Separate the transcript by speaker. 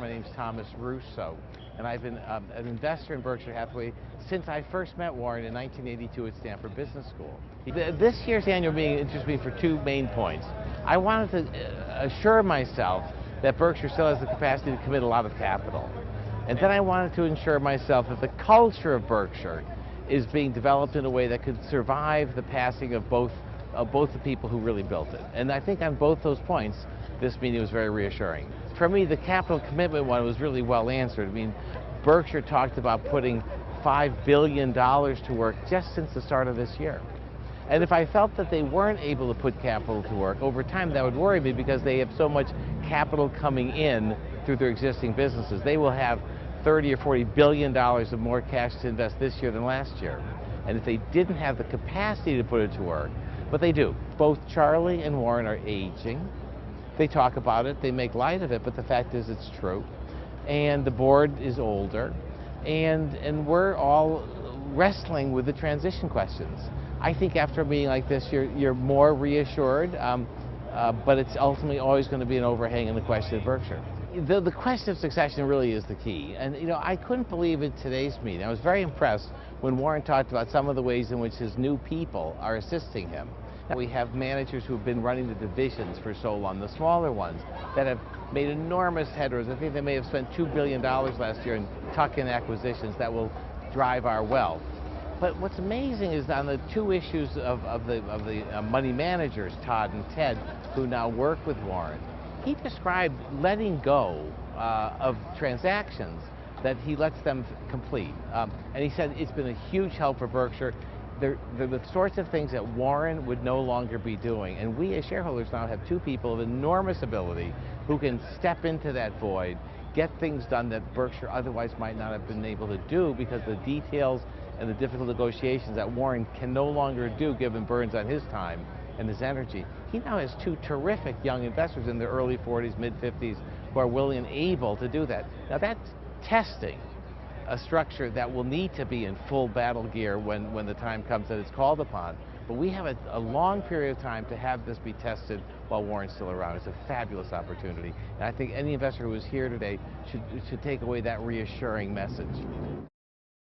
Speaker 1: My name's Thomas Russo, and I've been an investor in Berkshire Hathaway since I first met Warren in 1982 at Stanford Business School. This year's annual meeting interests me for two main points. I wanted to assure myself that Berkshire still has the capacity to commit a lot of capital. And then I wanted to ensure myself that the culture of Berkshire is being developed in a way that could survive the passing of both the people who really built it. And I think on both those points, this meeting was very reassuring. For me, the capital commitment one was really well answered. I mean, Berkshire talked about putting $5 billion to work just since the start of this year. And if I felt that they weren't able to put capital to work, over time that would worry me because they have so much capital coming in through their existing businesses. They will have $30 or $40 billion of more cash to invest this year than last year. And if they didn't have the capacity to put it to work, but they do. Both Charlie and Warren are aging. They talk about it, they make light of it, but the fact is it's true. And the board is older, and we're all wrestling with the transition questions. I think after a meeting like this, you're more reassured, but it's ultimately always going to be an overhang in the question of Berkshire. The question of succession really is the key. And you know, I couldn't believe in today's meeting. I was very impressed when Warren talked about some of the ways in which his new people are assisting him. We have managers who have been running the divisions for so long, the smaller ones, that have made enormous headways. I think they may have spent $2 billion last year in tuck-in acquisitions that will drive our wealth. But what's amazing is on the two issues of the money managers, Todd and Ted, who now work with Warren, he described letting go of transactions that he lets them complete. And he said it's been a huge help for Berkshire. They're the sorts of things that Warren would no longer be doing. And we as shareholders now have two people of enormous ability who can step into that void, get things done that Berkshire otherwise might not have been able to do because the details and the difficult negotiations that Warren can no longer do given burns on his time and his energy. He now has two terrific young investors in their early 40s, mid 50s who are willing and able to do that. Now that's testing a structure that will need to be in full battle gear when the time comes that it's called upon. But we have a long period of time to have this be tested while Warren's still around. It's a fabulous opportunity. And I think any investor who is here today should take away that reassuring message.